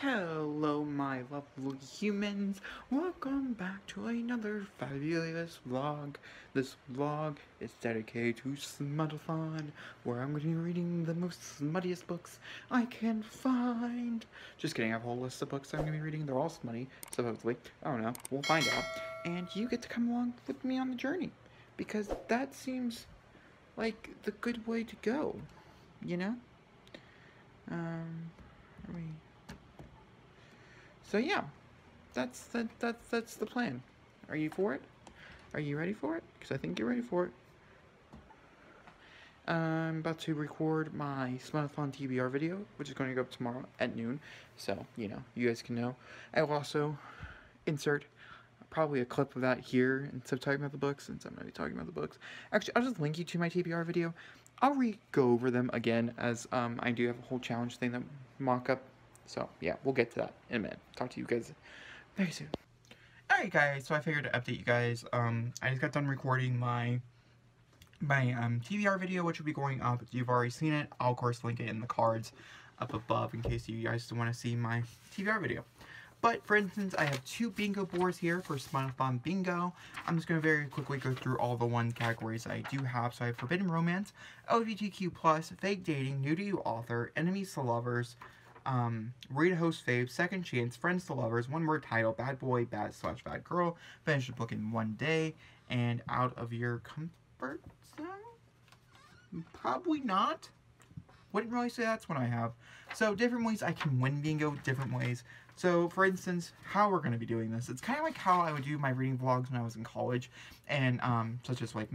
Hello, my lovely humans. Welcome back to another fabulous vlog. This vlog is dedicated to Smutathon, where I'm going to be reading the most smuttiest books I can find. Just kidding, I have a whole list of books I'm going to be reading. They're all smutty, supposedly. I don't know. We'll find out. And you get to come along with me on the journey, because that seems like the good way to go, you know? So yeah, that's the plan. Are you for it? Are you ready for it? Because I think you're ready for it. I'm about to record my Smutathon TBR video, which is going to go up tomorrow at noon. So, you guys can know. I will also insert probably a clip of that here instead of talking about the books, since I'm going to be talking about the books. Actually, I'll just link you to my TBR video. I'll go over them again, as I do have a whole challenge thing that mock-up. So, yeah, we'll get to that in a minute. Talk to you guys very soon. Alright, guys, so I figured to update you guys. I just got done recording my TBR video, which will be going up. If you've already seen it, I'll, of course, link it in the cards up above in case you guys want to see my TBR video. But, for instance, I have 2 bingo boards here for Smutathon Bingo. I'm just going to very quickly go through all the categories I do have. So I have Forbidden Romance, LGBTQ+, Fake Dating, New to You Author, Enemies to Lovers, Read a Host Fave, Second Chance, Friends to Lovers, One Word Title, Bad Boy, Bad/Bad Girl, Finish the Book in 1 Day, and Out of Your Comfort Zone? Probably not. Wouldn't really say that's what I have. So, different ways I can win bingo, different ways. So, for instance, how we're going to be doing this. It's kind of like how I would do my reading vlogs when I was in college, and, such as, like,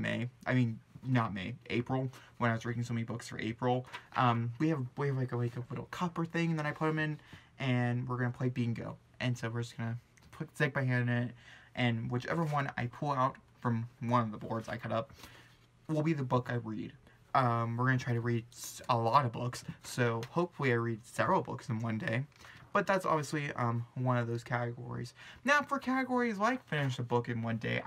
not May, April, when I was reading so many books for April. We have like a little cupper thing that I put them in, and we're going to play bingo. And so we're just going to stick my hand in it, and whichever one I pull out from one of the boards I cut up will be the book I read. We're going to try to read a lot of books, so hopefully I read several books in 1 day. But that's obviously one of those categories. Now, for categories like finish a book in 1 day,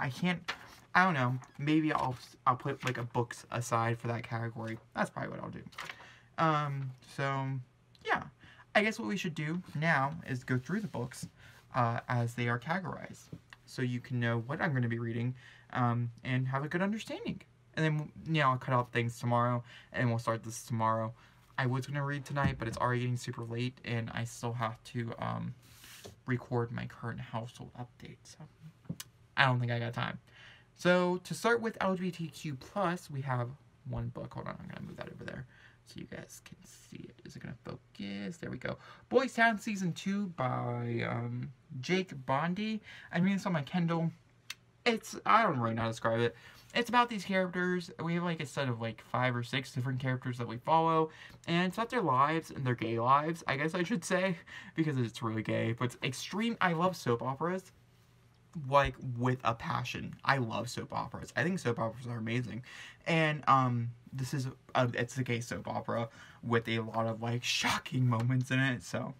I don't know, maybe I'll put like a books aside for that category. That's probably what I'll do. So, yeah. I guess what we should do now is go through the books as they are categorized, so you can know what I'm going to be reading and have a good understanding. And then, I'll cut out things tomorrow, and we'll start this tomorrow. I was going to read tonight, but it's already getting super late, and I still have to record my current household update, so I don't think I got time. So, to start with LGBTQ+, we have one book. Hold on, I'm going to move that over there so you guys can see it. Is it going to focus? There we go. Boys Town Season 2 by Jake Bondi. I'm reading this on my Kindle. I don't really know how to describe it. It's about these characters. We have like a set of like 5 or 6 different characters that we follow, and it's about their lives and their gay lives, I guess I should say, because it's really gay. But it's extreme. I love soap operas, like, with a passion. I love soap operas. I think soap operas are amazing. And this is it's a gay soap opera with a lot of like shocking moments in it, so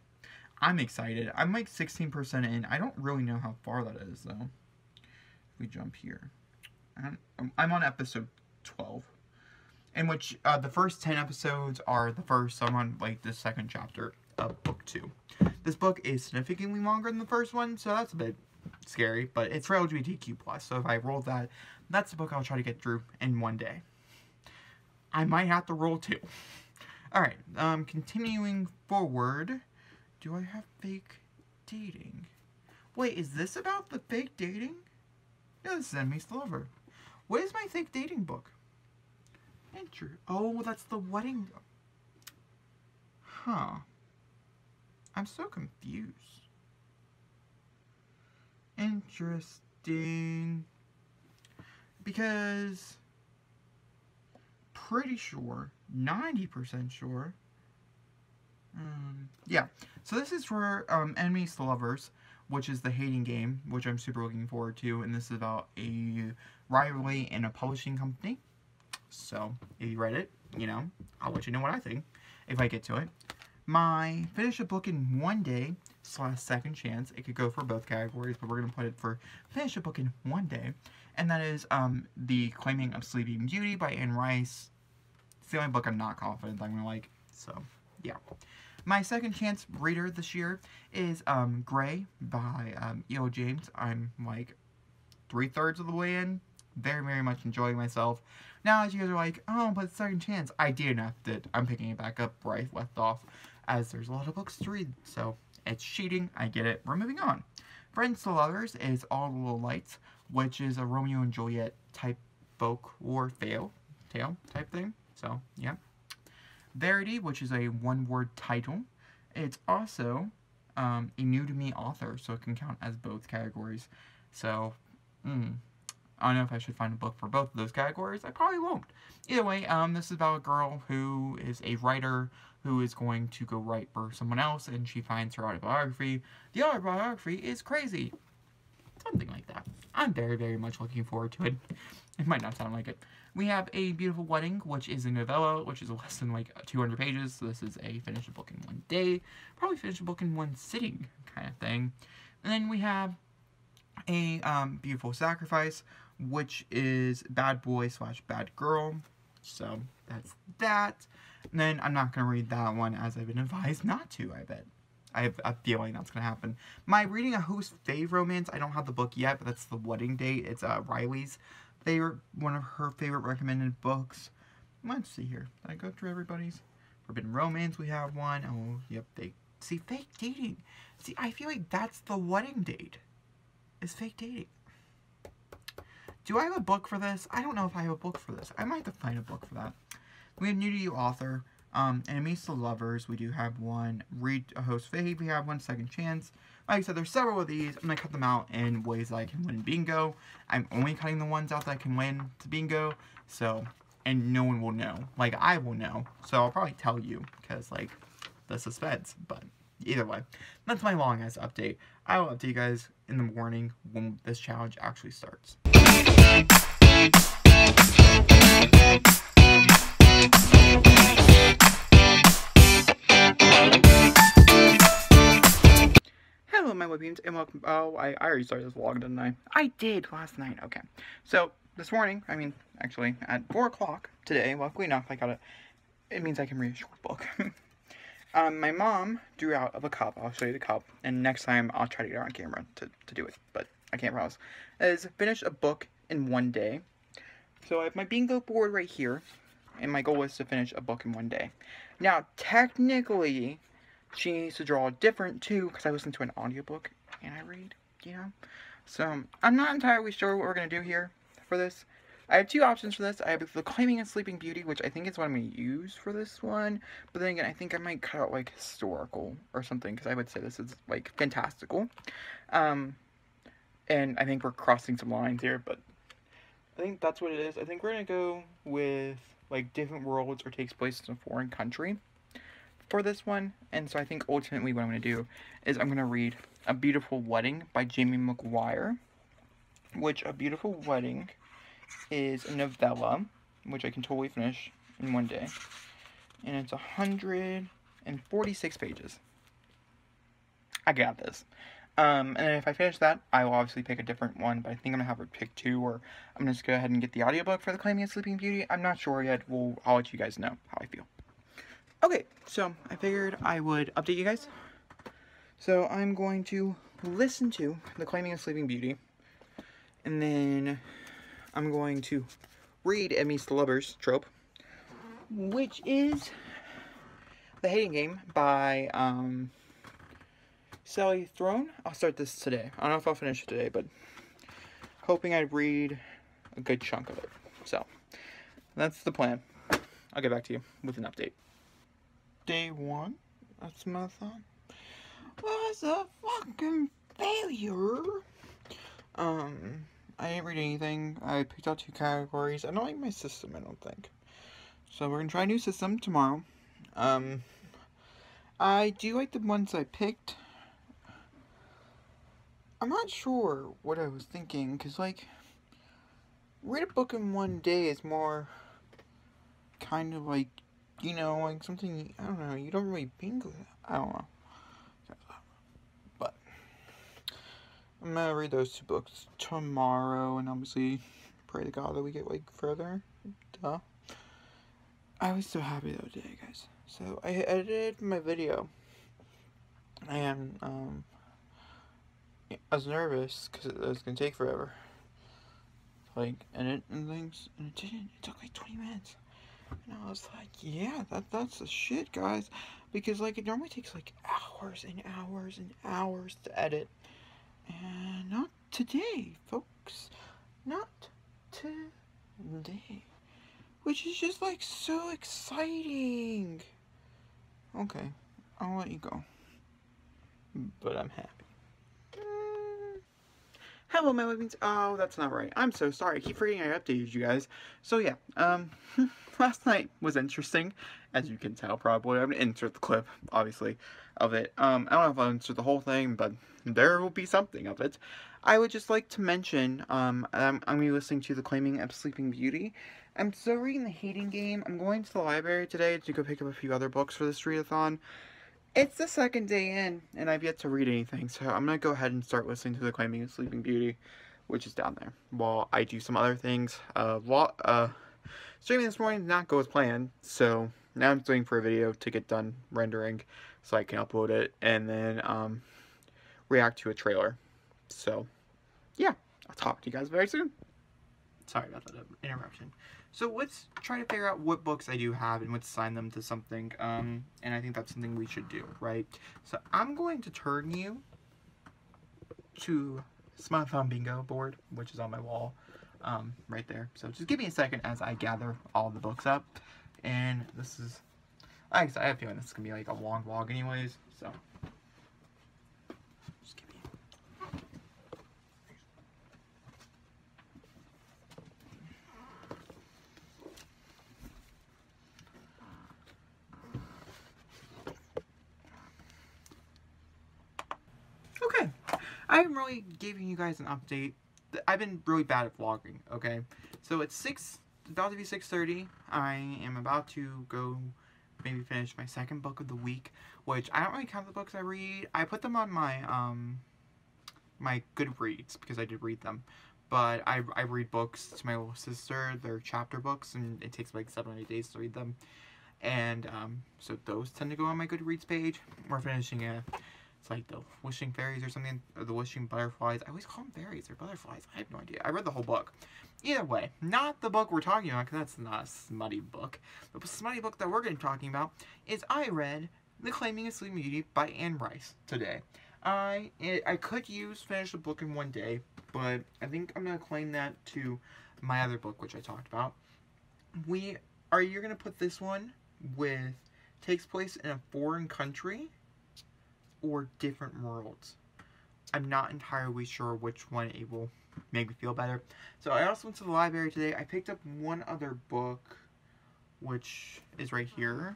I'm excited. I'm like 16% in. I don't really know how far that is though. If we jump here, I'm on episode 12, in which the first 10 episodes are the first. So I'm on like the 2nd chapter of book 2. This book is significantly longer than the first one, so that's a bit scary, but it's for LGBTQ+, so if I roll that, that's the book I'll try to get through in 1 day. I might have to roll 2. Alright, continuing forward, do I have fake dating? Wait, is this about the fake dating? Yeah, this is Enemies to Lover. What is my fake dating book? Oh, that's the wedding. Huh. I'm so confused. Interesting. Because pretty sure, 90% sure. Yeah. So this is for Enemies to Lovers, which is the hating game, which I'm super looking forward to. And this is about a rivalry in a publishing company. So if you read it, I'll let you know what I think if I get to it. My finish a book in 1 day / second chance. It could go for both categories, but we're going to put it for finish a book in 1 day. And that is The Claiming of Sleeping Beauty by Anne Rice. It's the only book I'm not confident I'm going to like. So, yeah. My second chance reader this year is Gray by E.O. James. I'm like 3/3 of the way in. Very, very much enjoying myself. Now, as you guys are like, oh, but second chance, I did enough that I'm picking it back up where I left off, as there's a lot of books to read, so it's cheating, I get it, we're moving on. Friends to Lovers is All the Little Lights, which is a Romeo and Juliet type folk or tale type thing, so, yeah. Verity, which is a one-word title. It's also a new-to-me author, so it can count as both categories, so, I don't know if I should find a book for both of those categories. I probably won't. Either way, this is about a girl who is a writer who is going to go write for someone else, and she finds her autobiography. The autobiography is crazy. Something like that. I'm very, very much looking forward to it. It might not sound like it. We have A Beautiful Wedding, which is a novella, which is less than like 200 pages. So this is a finish a book in one day. Probably finish a book in one sitting kind of thing. And then we have A Beautiful Sacrifice, which is bad boy / bad girl. So that's that. And then I'm not going to read that one as I've been advised not to, I bet. I have a feeling that's going to happen. My reading a Who's Fave romance, I don't have the book yet, but that's The Wedding Date. It's Riley's favorite, one of her favorite recommended books. Let's see here. Did I go through everybody's? Forbidden Romance, we have one. Oh, yep, see, fake dating. See, I feel like that's The Wedding Date. Is fake dating. Do I have a book for this? I don't know if I have a book for this. I might have to find a book for that. We have New to You author. Enemies to Lovers. We do have one. Read a Host Fave. We have one. Second Chance. Like I said, there's several of these. I'm going to cut them out in ways that I can win bingo. I'm only cutting the ones out that I can win to bingo. So, and no one will know. Like, I will know. So, I'll probably tell you. Because, like, the suspense. But, either way. That's my long-ass update. I will update you guys in the morning when this challenge actually starts. Hello, my webbeams, and welcome. Oh, I already started this vlog, didn't I? I did last night. Okay. So, this morning, I mean, actually, at 4 o'clock today, luckily enough, I got it means I can read a short book. My mom drew out of a cup. I'll show you the cup, and next time I'll try to get her on camera to do it, but I can't promise. Is finish a book in one day. So I have my bingo board right here, and my goal is to finish a book in one day. Now, technically, she needs to draw different too, because I listen to an audiobook and I read, you know? So, I'm not entirely sure what we're going to do here for this. I have two options for this. I have the Claiming a Sleeping Beauty, which I think is what I'm going to use for this one. But then again, I think I might cut out, like, historical or something, because I would say this is, like, fantastical. And I think we're crossing some lines here, but I think that's what it is. I think we're going to go with, like, different worlds or takes place in a foreign country for this one. And so I think ultimately what I'm going to do is I'm going to read A Beautiful Wedding by Jamie McGuire, which A Beautiful Wedding is a novella, which I can totally finish in one day. And it's 146 pages. I got this. And if I finish that, I will obviously pick a different one, but I think I'm going to have her pick two, or I'm going to just go ahead and get the audiobook for the Claiming a Sleeping Beauty. I'm not sure yet. I'll let you guys know how I feel. Okay, so I figured I would update you guys. So I'm going to listen to the Claiming a Sleeping Beauty, and then I'm going to read Enemies to Lovers trope, which is The Hating Game by Sally Throne. I'll start this today. I don't know if I'll finish it today, but hoping I'd read a good chunk of it. So, that's the plan. I'll get back to you with an update. Day 1 of Smutathon was a fucking failure. I didn't read anything. I picked out 2 categories. I don't like my system, I don't think. So we're gonna try a new system tomorrow. I do like the ones I picked. I'm not sure what I was thinking, because, like, read a book in one day is more kind of like, you know, like something, I don't know, you don't really bingo that. I don't know. But I'm gonna read those 2 books tomorrow, and obviously pray to God that we get, like, further. Duh. I was so happy though today, guys. So I edited my video And I was nervous because it was gonna take forever. Like, and things, and it didn't. It took like 20 minutes. And I was like, yeah, that's the shit, guys. Because, like, it normally takes, like, hours and hours and hours to edit. And not today, folks. Not today. Which is just, like, so exciting. Okay, I'll let you go. But I'm happy. Hello, my livings. Oh, that's not right. I'm so sorry. I keep forgetting I updated you guys. So yeah, last night was interesting, as you can tell probably. I'm gonna insert the clip, obviously, of it. I don't know if I'll insert the whole thing, but there will be something of it. I would just like to mention, I'm gonna be listening to The Claiming of Sleeping Beauty. I'm still reading The Hating Game. I'm going to the library today to go pick up a few other books for this readathon. It's the second day in, and I've yet to read anything, so I'm going to go ahead and start listening to The Claiming of Sleeping Beauty, which is down there, while I do some other things. Streaming this morning did not go as planned, so now I'm just waiting for a video to get done rendering, so I can upload it, and then, react to a trailer. So, yeah, I'll talk to you guys very soon. Sorry about that interruption. So let's try to figure out what books I do have and let's assign them to something. And I think that's something we should do, right? So I'm going to turn you to Smutathon bingo board, which is on my wall, right there. So just give me a second as I gather all the books up. And this is, I have a feeling this is gonna be like a long vlog anyways, so. Okay, I'm really giving you guys an update. I've been really bad at vlogging, okay? So it's about to be 6:30. I am about to go maybe finish my second book of the week, which I don't really count the books I read. I put them on my, my Goodreads, because I did read them. But I read books to my little sister. They're chapter books, and it takes like 7 or 8 days to read them. And, so those tend to go on my Goodreads page. We're finishing it's like the Wishing Fairies or something, or the Wishing Butterflies. I always call them fairies or butterflies. I have no idea. I read the whole book. Either way, not the book we're talking about, because that's not a smutty book. The smutty book that we're going to be talking about is I read The Claiming of Sleeping Beauty by Anne Rice today. I could finish the book in one day, but I think I'm going to claim that to my other book, which I talked about. You're going to put this one takes place in a foreign country or different worlds. I'm not entirely sure which one it will make me feel better. So I also went to the library today. I picked up one other book, which is right here,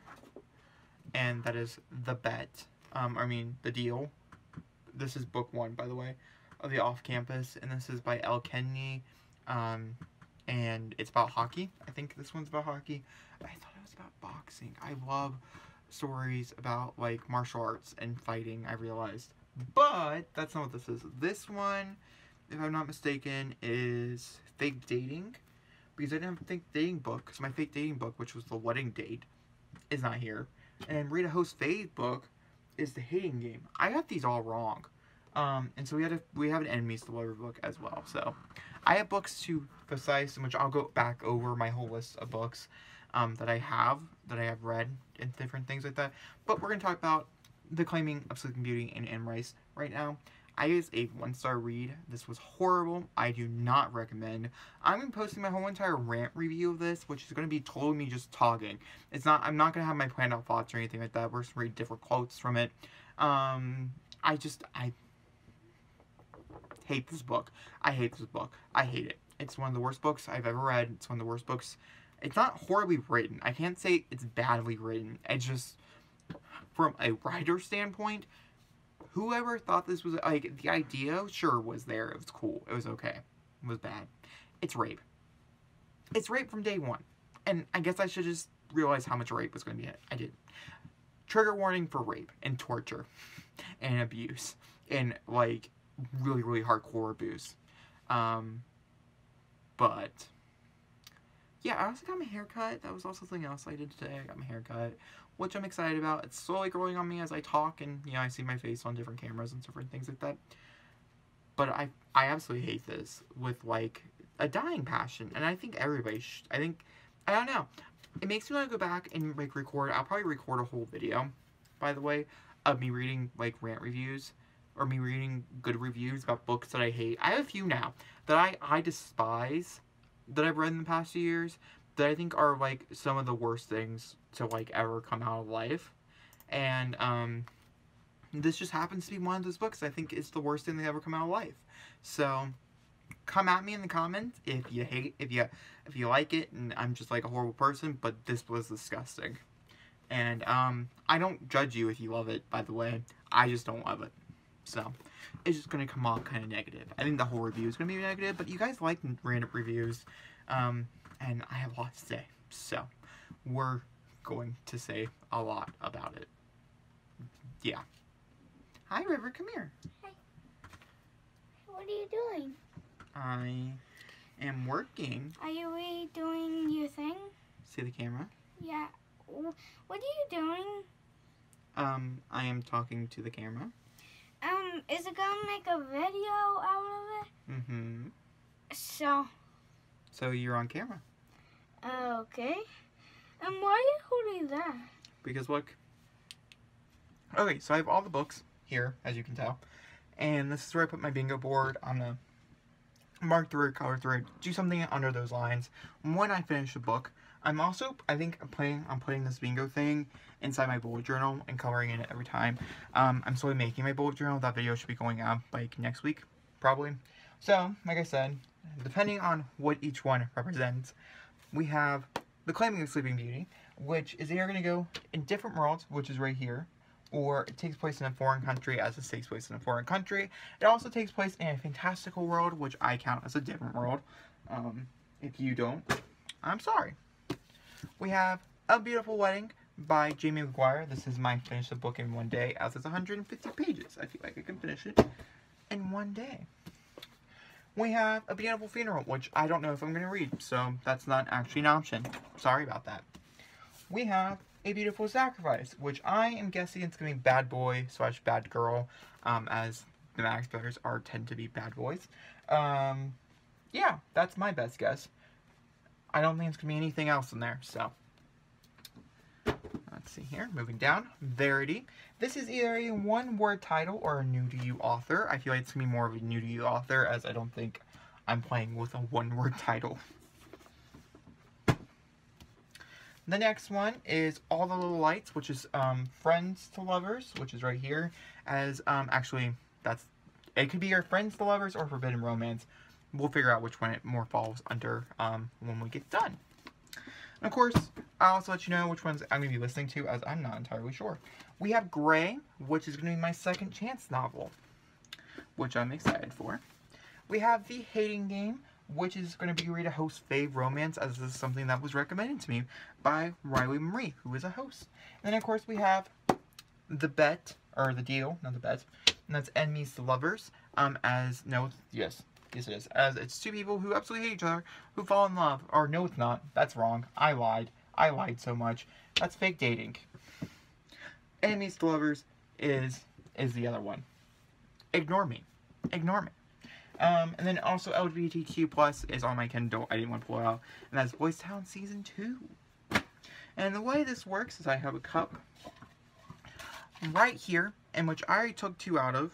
and that is The Bet. The Deal. This is book 1, by the way, of The Off-Campus, and this is by Elle Kennedy, and it's about hockey. I think this one's about hockey. I thought it was about boxing. I love stories about, like, martial arts and fighting, I realized. But that's not what this is. This one, if I'm not mistaken, is fake dating. Because I didn't have a fake dating book. Because my fake dating book, which was The Wedding Date, is not here. And Rita Host's fake book is The Hating Game. I got these all wrong. And so we have an Enemies to Lovers book as well. So I have books to Precise, in which I'll go back over my whole list of books that I have read and different things like that. But we're going to talk about The Claiming of Sleeping Beauty and Anne Rice right now. I gave a 1-star read. This was horrible. I do not recommend. I'm going to be posting my whole entire rant review of this, which is going to be totally me just talking. I'm not going to have my planned out thoughts or anything like that. We're just going to read different quotes from it. I hate this book. I hate this book. I hate it. It's one of the worst books I've ever read. It's one of the worst books. It's not horribly written. I can't say it's badly written. It's just, from a writer standpoint, whoever thought this was, like, the idea, sure, was there. It was cool. It was okay. It was bad. It's rape. It's rape from day one. And I guess I should just realize how much rape was going to be in it. I did. Trigger warning for rape and torture and abuse. And, like, really, really hardcore abuse. But yeah, I also got my hair cut. That was also something else I did today. I got my hair cut, which I'm excited about. It's slowly growing on me as I talk, and, you know, I see my face on different cameras and different things like that. But I absolutely hate this with, like, a dying passion. And I think everybody should. I don't know. It makes me want to go back and, like, record. I'll probably record a whole video, by the way, of me reading, like, rant reviews. Or me reading good reviews about books that I hate. I have a few now that I despise, that I've read in the past few years, that I think are, like, some of the worst things to, like, ever come out of life. And, this just happens to be one of those books I think is the worst thing that ever come out of life. So, come at me in the comments if you hate, if you like it, and I'm just, like, a horrible person, but this was disgusting. And, I don't judge you if you love it, by the way. I just don't love it. So, it's just going to come off kind of negative. I think the whole review is going to be negative, but you guys like random reviews, and I have a lot to say. So, we're going to say a lot about it. Yeah. Hi, River, come here. Hi. What are you doing? I am working. Are you really doing your thing? See the camera? Yeah. What are you doing? I am talking to the camera. Is it gonna make a video out of it? Mm-hmm. So you're on camera. Okay. And why are you holding that? Because look. Okay, so I have all the books here, as you can tell. And this is where I put my bingo board. I'm gonna mark through it, color through it, do something under those lines when I finish the book. I'm also, I think, planning on putting this bingo thing inside my bullet journal and coloring in it every time. I'm slowly making my bullet journal. That video should be going out, like, next week, probably. So, like I said, depending on what each one represents, we have The Claiming of Sleeping Beauty, which is either going to go in different worlds, which is right here, or it takes place in a foreign country as it takes place in a foreign country. It also takes place in a fantastical world, which I count as a different world. If you don't, I'm sorry. We have A Beautiful Wedding by Jamie McGuire. This is my finish the book in one day, as it's 150 pages. I feel like I can finish it in one day. We have A Beautiful Funeral, which I don't know if I'm going to read, so that's not actually an option. Sorry about that. We have A Beautiful Sacrifice, which I am guessing it's going to be bad boy / bad girl, as the Max Brothers tend to be bad boys. Yeah, that's my best guess. I don't think it's going to be anything else in there, so. Let's see here, moving down. Verity. This is either a one-word title or a new-to-you author. I feel like it's going to be more of a new-to-you author, as I don't think I'm playing with a one-word title. The next one is All the Little Lights, which is Friends to Lovers, which is right here. As, actually, it could be your Friends to Lovers or Forbidden Romance. We'll figure out which one it more falls under when we get done. And of course, I'll also let you know which ones I'm going to be listening to, as I'm not entirely sure. We have Grey, which is going to be my second chance novel, which I'm excited for. We have The Hating Game, which is going to be Rita Host's fave romance, as this is something that was recommended to me by Riley Marie, who is a host. And then, of course, we have The Bet, or The Deal, not The Bet, and that's Enemies to Lovers, Yes, it is. As it's two people who absolutely hate each other, who fall in love. Or, no, it's not. That's wrong. I lied. I lied so much. That's fake dating. Enemies to Lovers is the other one. Ignore me. Ignore me. And then also LGBTQ+ is on my Kindle. I didn't want to pull it out. And that's Boys Town Season 2. And the way this works is I have a cup right here, in which I already took 2 out of.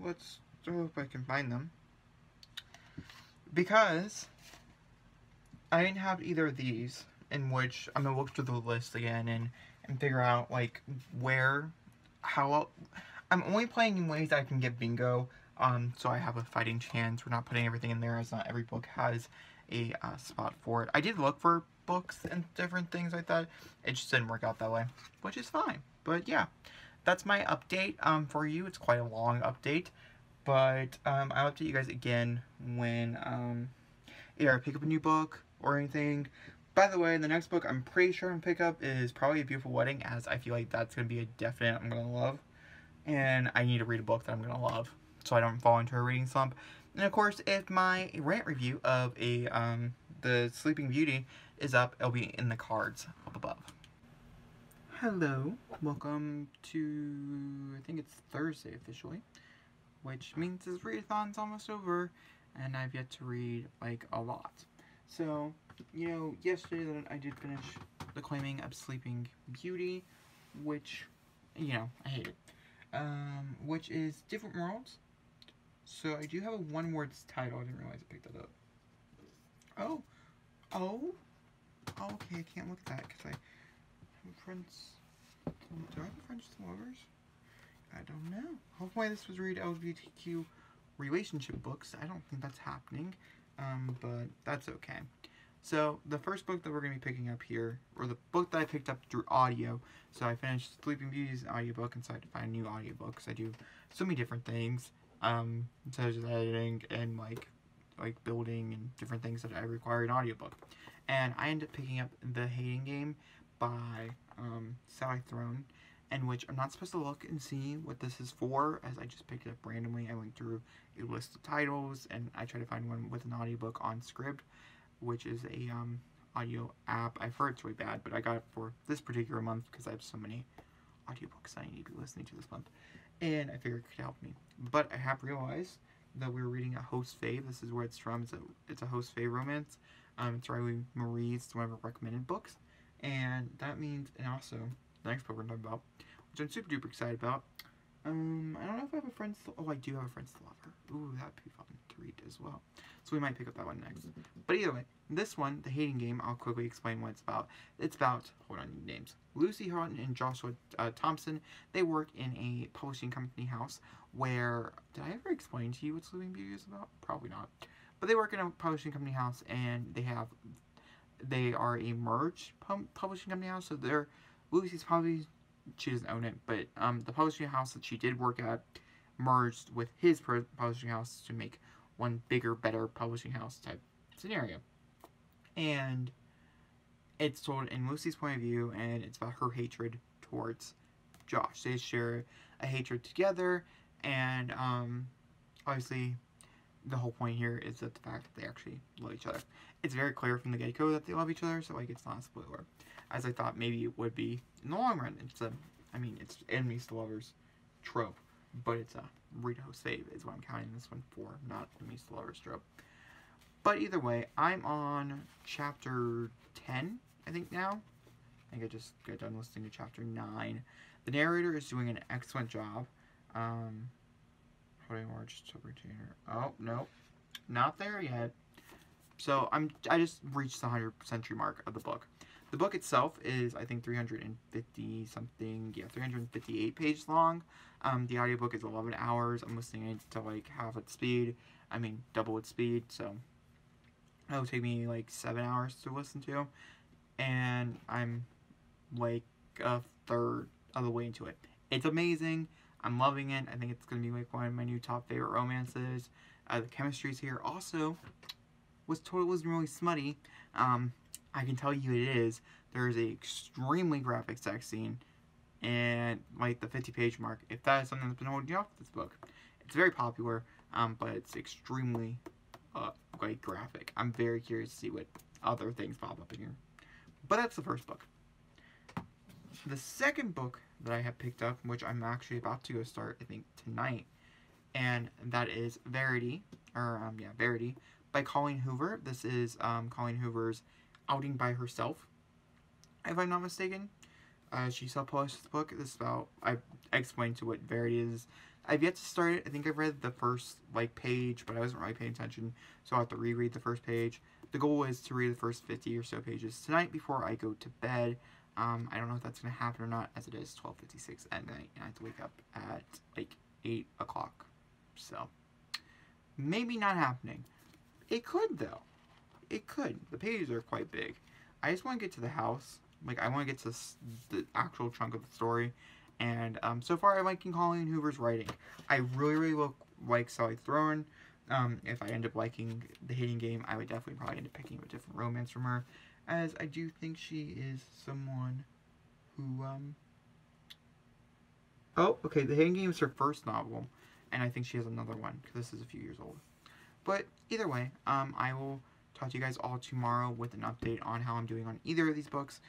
Let's see if I can find them. Because I didn't have either of these, in which I'm going to look through the list again and figure out, like, how I'm only playing in ways I can get bingo, so I have a fighting chance. We're not putting everything in there, as not every book has a spot for it. I did look for books and different things like that. It just didn't work out that way, which is fine. But yeah, that's my update for you. It's quite a long update, but I'll update you guys again when either I pick up a new book or anything. By the way, the next book I'm pretty sure I'm going to pick up is probably A Beautiful Wedding, as I feel like that's going to be a definite I'm going to love. And I need to read a book that I'm going to love, so I don't fall into a reading slump. And of course, if my rant review of the Sleeping Beauty is up, it'll be in the cards up above. Hello, welcome to, I think it's Thursday officially, which means this readathon's almost over, and I've yet to read, like, a lot. So, you know, yesterday I did finish The Claiming of Sleeping Beauty, which, you know, I hate it. Which is Different Worlds. So I do have a one-word title. I didn't realize I picked that up. Oh, okay, I can't look at that because I have friends. Do I have friends to lovers? I don't know. Hopefully this was read LGBTQ relationship books. I don't think that's happening, but that's okay. So the first book that we're going to be picking up here, or the book that I picked up through audio, so I finished Sleeping Beauty's audiobook and so I had to find a new audiobook because I do so many different things, such as editing and like building and different things that I require an audiobook. And I ended up picking up The Hating Game by Sally Throne, in which I'm not supposed to look and see what this is for, as I just picked it up randomly. I went through a list of titles and I tried to find one with an audiobook on Scribd, which is a audio app. I've heard it's really bad, but I got it for this particular month because I have so many audiobooks I need to be listening to this month, and I figured it could help me. But I have realized that we're reading a host fave. This is where it's from. It's a host fave romance. It's Riley Marie's one of her recommended books, and that means, and also the next book we're talking about, which I'm super duper excited about. I don't know if I have a friend still. Oh, I do have a friend still lover. Ooh, that'd be fun to read as well. So we might pick up that one next. But either way, this one, The Hating Game, I'll quickly explain what it's about. It's about, hold on, names. Lucy Houghton and Joshua Thompson. They work in a publishing company house where, did I ever explain to you what Sleeping Beauty is about? Probably not. But they work in a publishing company house, and they are a merged publishing company house. So Lucy's probably, she doesn't own it, but the publishing house that she did work at merged with his publishing house to make one bigger, better publishing house type scenario. And it's told in Lucy's point of view, and it's about her hatred towards Josh. They share a hatred together, and obviously the whole point here is that the fact that they actually love each other. It's very clear from the get-go that they love each other, so like it's not a spoiler, as I thought maybe it would be in the long run. It's enemies to lovers trope, but it's a read a host fave is what I'm counting this one for, not enemies to lovers trope. But either way, I'm on chapter 10, I think now. I think I just got done listening to chapter 9. The narrator is doing an excellent job. Holding orange to retainer. Oh, no. Not there yet. So I just reached the 100th century mark of the book. The book itself is, I think, 350 something, yeah, 358 pages long. The audiobook is 11 hours. I'm listening it to like half its speed. I mean, double its speed, so it'll take me like 7 hours to listen to. And I'm like a third of the way into it. It's amazing. I'm loving it. I think it's going to be like one of my new top favorite romances. The chemistry's here. Also, was really smutty. I can tell you it is. There is a extremely graphic sex scene, and like the 50-page mark. If that is something that's been holding you off this book, it's very popular, but it's extremely like graphic. I'm very curious to see what other things pop up in here. But that's the first book. The second book that I have picked up, which I'm actually about to go start, I think tonight, and that is Verity, Verity by Colleen Hoover. This is Colleen Hoover's outing by herself, if I'm not mistaken. She self-published this book. This is about, I explained to what Verity is. I've yet to start it. I think I've read the first page, but I wasn't really paying attention, so I'll have to reread the first page. The goal is to read the first 50 or so pages tonight before I go to bed. I don't know if that's going to happen or not, as it is 12:56 at night, and I have to wake up at like 8 o'clock. So, maybe not happening. It could, though. It could. The pages are quite big. I just want to get to the house. Like, I want to get to the actual chunk of the story. And so far, I'm liking Colleen Hoover's writing. I really, really like Sally Throne. If I end up liking The Hating Game, I would definitely probably end up picking up a different romance from her, as I do think she is someone who, Oh, okay, The Hating Game is her first novel, and I think she has another one, because this is a few years old. But either way, I will talk to you guys all tomorrow with an update on how I'm doing on either of these books.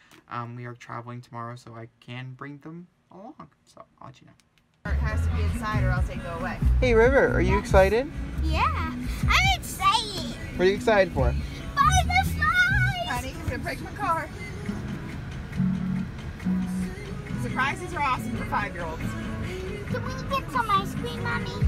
We are traveling tomorrow, so I can bring them along. So I'll let you know. It has to be inside or else they go away. Hey River, are you excited? Yeah, I'm excited. What are you excited for? By the slide. Honey, he's gonna break my car. Surprises are awesome for 5-year-olds. Can we get some ice cream, Mommy?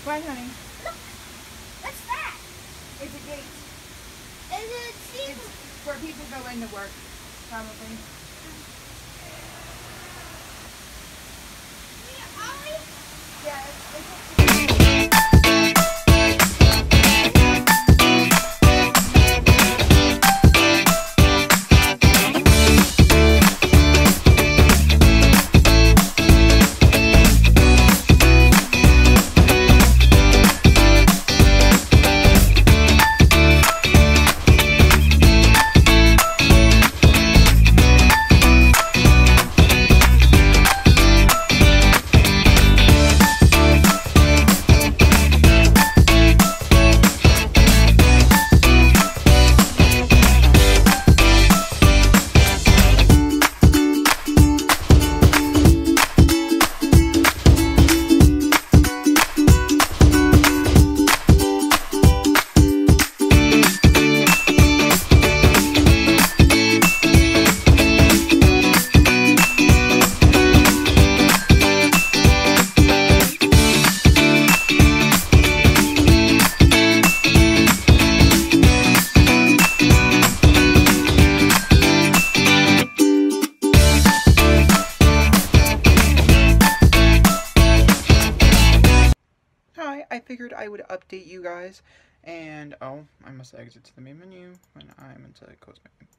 What, honey? Look. What's that? It's a gate. Is it secret? It's where people go into work, probably. Yeah, update you guys. And, oh, I must exit to the main menu when I meant to close my menu.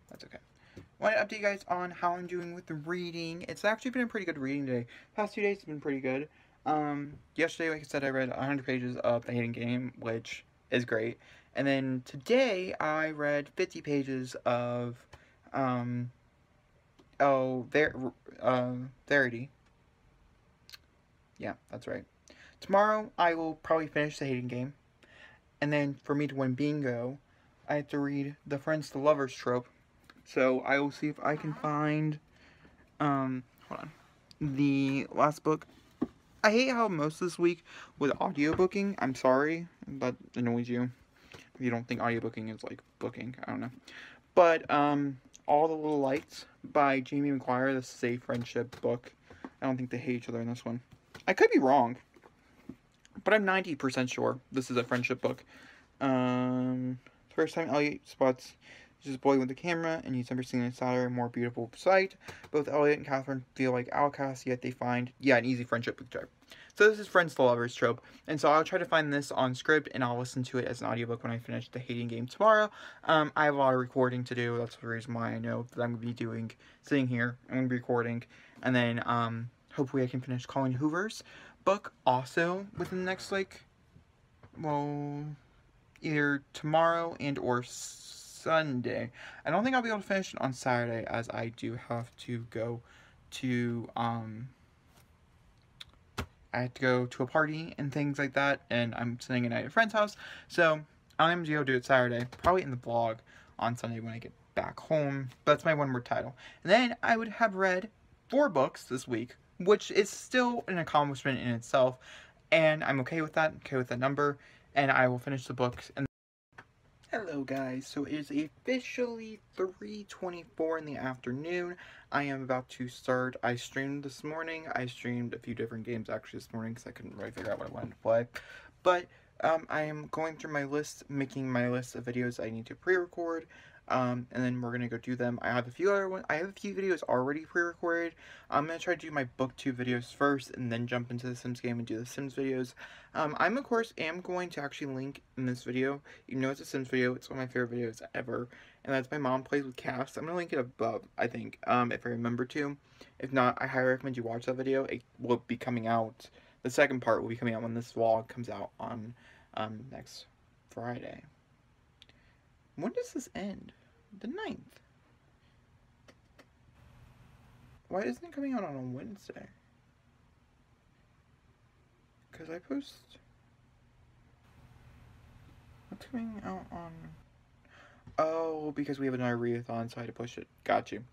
That's okay. I want to update you guys on how I'm doing with the reading. It's actually been a pretty good reading day. Past 2 days have been pretty good. Yesterday, like I said, I read 100 pages of The Hidden Game, which is great. And then today, I read 50 pages of, Verity. Yeah, that's right. Tomorrow, I will probably finish The Hidden Game. And then, for me to win bingo, I have to read The Friends to Lovers trope. So, I will see if I can find, hold on, the last book. I hate how most this week with audiobooking, I'm sorry, that annoys you. If you don't think audiobooking is like booking, I don't know. But, All the Little Lights by Jamie McGuire, this is a friendship book. I don't think they hate each other in this one. I could be wrong, but I'm 90% sure this is a friendship book. First time Elliot spots this boy with the camera, and he's never seen a sadder and more beautiful sight. Both Elliot and Catherine feel like outcasts, yet they find, an easy friendship with Joe. So this is Friends to Lovers trope, and so I'll try to find this on script, and I'll listen to it as an audiobook when I finish The Hating Game tomorrow. I have a lot of recording to do. That's the reason why I know that I'm going to be sitting here, I'm going to be recording, and then, hopefully I can finish Colin Hoover's book also within the next, either tomorrow and or Sunday. I don't think I'll be able to finish it on Saturday, as I do have to go to, I have to go to a party and things like that, and I'm staying a night at a friend's house, so I'm going to do it Saturday, probably in the vlog on Sunday when I get back home. That's my one-word title. And then I would have read 4 books this week, which is still an accomplishment in itself, and I'm okay with that, number, and I will finish the books. And hello guys, so it is officially 3:24 in the afternoon. I am about to start. I streamed this morning. I streamed a few different games actually this morning because I couldn't really figure out what I wanted to play. But I am going through my list, making my list of videos I need to pre-record. And then we're gonna go do them. I have a few videos already pre-recorded. I'm gonna try to do my book 2 videos first, and then jump into the Sims game and do the Sims videos. I'm of course going to actually link in this video, even though it's a Sims video. It's one of my favorite videos ever, and that's my mom plays with cats. I'm gonna link it above, I think, if I remember to. If not, I highly recommend you watch that video. It will be coming out. The second part will be coming out when this vlog comes out on next Friday. When does this end? The 9th. Why isn't it coming out on a Wednesday? Because I post... What's coming out on... Oh, because we have another readathon, so I had to push it. Got you.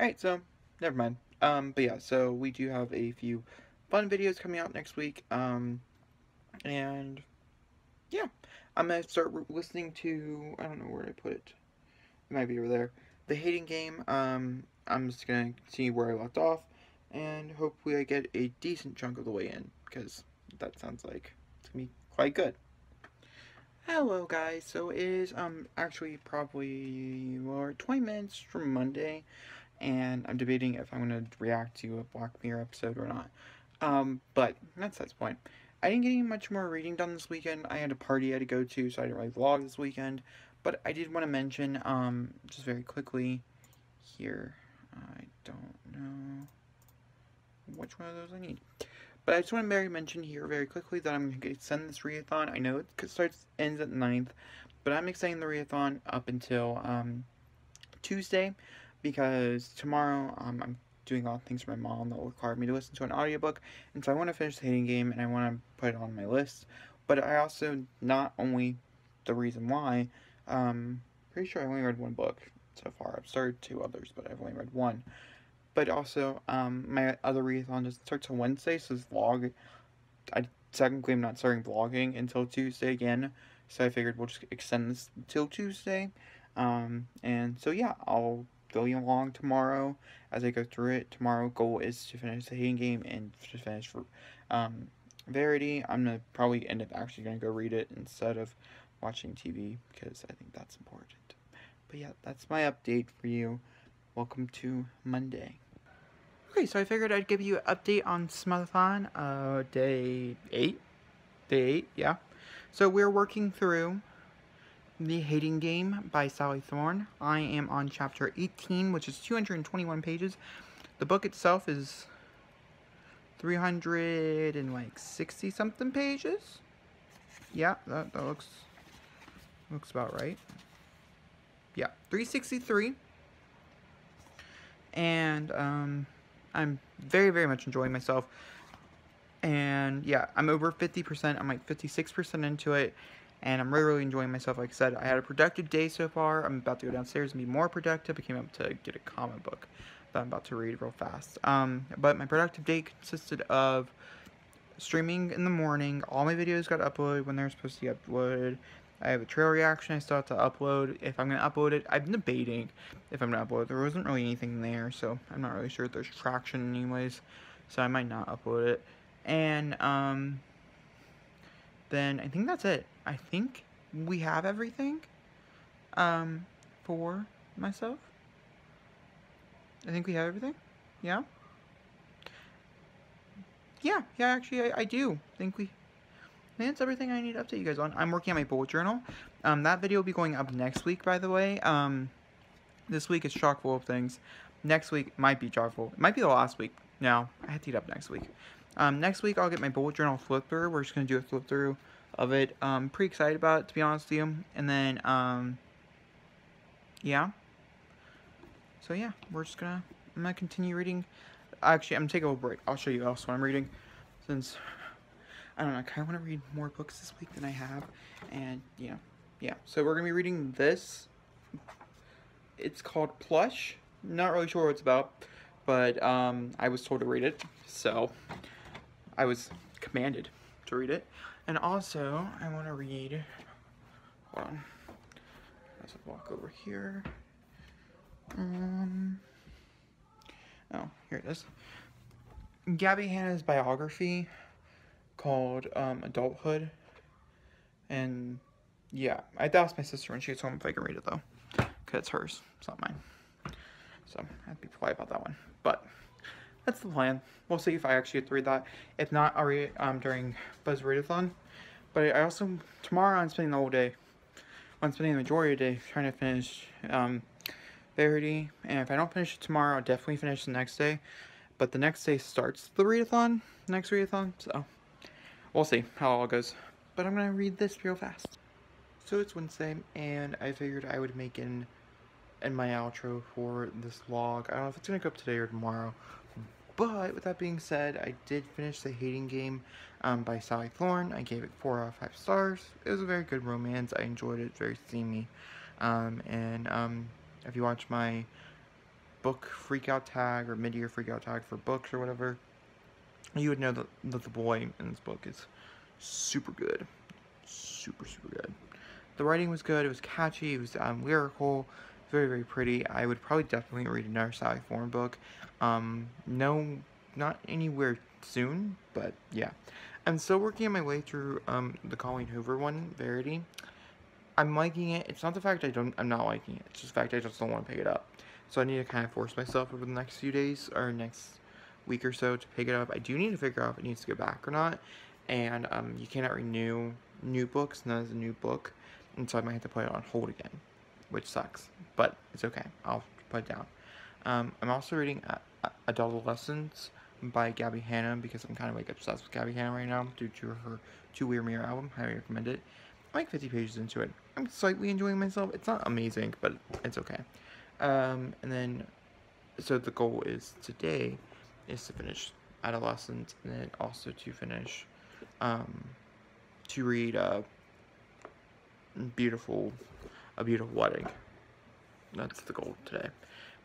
Alright, so, never mind. But yeah, so we do have a few fun videos coming out next week. And... yeah. I'm going to start listening to, I don't know where I put it. It might be over there. The Hating Game. I'm just going to see where I left off. And hopefully I get a decent chunk of the way in. Because that sounds like it's going to be quite good. Hello guys. So it is actually probably 20 minutes from Monday. And I'm debating if I'm going to react to a Black Mirror episode or not. But that's the point. I didn't get any much more reading done this weekend. I had a party I had to go to, so I didn't really vlog this weekend. But I did want to mention, just very quickly, here, I don't know which one of those I need. But I just want to mention here very quickly that I'm going to extend this readathon. I know it ends at the 9th, but I'm extending the readathon up until Tuesday, because tomorrow I'm doing a lot of things for my mom that will require me to listen to an audiobook, and so I want to finish the Hating Game, and I want to put it on my list. But I also, not only the reason why, pretty sure I only read 1 book so far. I've started 2 others, but I've only read 1. But also, my other readathon doesn't start till Wednesday, so this vlog, technically I'm not starting vlogging until Tuesday again, so I figured we'll just extend this till Tuesday. And so yeah, I'll fill you along tomorrow as I go through it. Tomorrow goal is to finish the Hating Game and to finish for Verity. I'm gonna probably end up actually gonna go read it instead of watching TV because I think that's important. But yeah, that's my update for you. Welcome to Monday. Okay, so I figured I'd give you an update on Smutathon, day 8, yeah. So we're working through The Hating Game by Sally Thorne. I am on chapter 18, which is 221 pages. The book itself is 360 something pages. Yeah, that looks about right. Yeah, 363. And I'm very, very much enjoying myself. And yeah, I'm over 50%. I'm like 56% into it. And I'm really, really enjoying myself. Like I said, I had a productive day so far. I'm about to go downstairs and be more productive. I came up to get a comic book that I'm about to read real fast. But my productive day consisted of streaming in the morning. All my videos got uploaded when they're supposed to be uploaded. I have a trail reaction I still have to upload. If I'm going to upload it, I've been debating if I'm going to upload it. There wasn't really anything there, so I'm not really sure if there's traction anyways. So I might not upload it. And then I think that's it. I think we have everything for myself. I think we have everything. Yeah? Yeah, actually I do. I think that's everything I need to update you guys on. I'm working on my bullet journal. That video will be going up next week, by the way. This week is chock full of things. Next week might be chock full. It might be the last week. No, I had to eat up next week. Next week I'll get my bullet journal flip through. We're just gonna do a flip through of it. Pretty excited about it, to be honest with you. And then yeah. So yeah, I'm gonna continue reading. Actually, I'm gonna take a little break. I'll show you else what I'm reading, since I don't know, I kind of want to read more books this week than I have. And yeah. So we're gonna be reading this. It's called Plush. Not really sure what it's about, but I was told to read it, so I was commanded to read it. And also, I want to read. Hold on. Let's walk over here. Oh, here it is. Gabby Hanna's biography called Adulthood. And yeah, I asked my sister when she gets home if I can read it though, because it's hers, it's not mine. So I have to be polite about that one. But that's the plan. We'll see if I actually get to read that. If not, I'll read it during Buzz Readathon. But I also, tomorrow I'm spending the whole day. I'm spending the majority of the day trying to finish Verity. And if I don't finish it tomorrow, I'll definitely finish the next day. But the next day starts the readathon, next readathon. So we'll see how it all goes. But I'm going to read this real fast. So it's Wednesday, and I figured I would make in my outro for this vlog. I don't know if it's going to go up today or tomorrow. But with that being said, I did finish The Hating Game by Sally Thorne. I gave it 4 out of 5 stars. It was a very good romance. I enjoyed it. Very steamy. If you watch my book freakout tag or mid-year freakout tag for books or whatever, you would know that the boy in this book is super good. Super good. The writing was good. It was catchy. It was lyrical. Very, very pretty. I would probably definitely read another Sally Thorne book. No, not anywhere soon, but yeah. I'm still working on my way through the Colleen Hoover one, Verity. I'm liking it. It's not the fact I'm not liking it. It's just the fact I just don't want to pick it up. So I need to kind of force myself over the next few days or next week or so to pick it up. I do need to figure out if it needs to go back or not. And you cannot renew new books. None is a new book. And so I might have to put it on hold again, which sucks. But it's okay. I'll put it down. I'm also reading Adolescence by Gabby Hanna because I'm kind of like obsessed with Gabby Hanna right now due to her Two Weird Mirror album. Highly recommend it. I'm like 50 pages into it. I'm slightly enjoying myself. It's not amazing, but it's okay. And then, so the goal is today is to finish Adolescence, and then also to finish, to read a beautiful wedding. That's the goal today.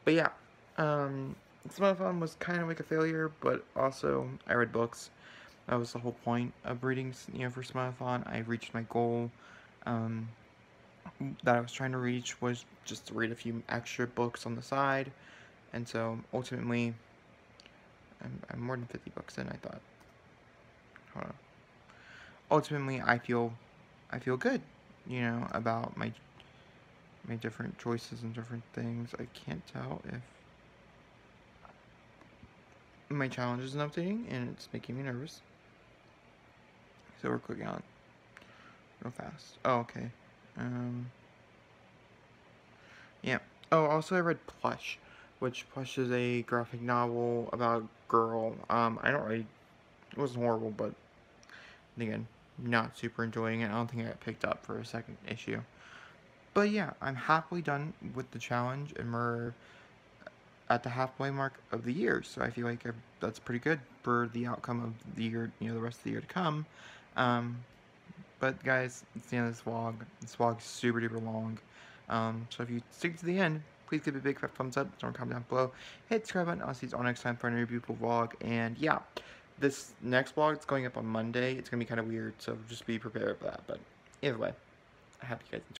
But yeah, Smutathon was kind of like a failure, but also I read books. That was the whole point of reading, for Smutathon. I reached my goal, that I was trying to reach was just to read a few extra books on the side, and so ultimately, I'm more than 50 books in, I thought. Hold on. Ultimately, I feel good, about my different choices and different things. I can't tell if my challenge isn't updating, and it's making me nervous. So we're clicking on real fast. Oh, okay. Yeah. Oh, also I read Plush, which Plush is a graphic novel about a girl. I don't really, it wasn't horrible, but again, not super enjoying it. I don't think I got picked up for a second issue. But yeah, I'm happily done with the challenge, and we're at the halfway mark of the year, so I feel like that's pretty good for the outcome of the year, the rest of the year to come. Um, but guys, it's the end of this vlog. This vlog's super duper long. So if you stick to the end, please give it a big fat thumbs up. Don't comment down below. Hit the subscribe button. I'll see you all next time for another beautiful vlog. And yeah, this next vlog is going up on Monday. It's gonna be kind of weird, so just be prepared for that. But either way, I hope you guys enjoy.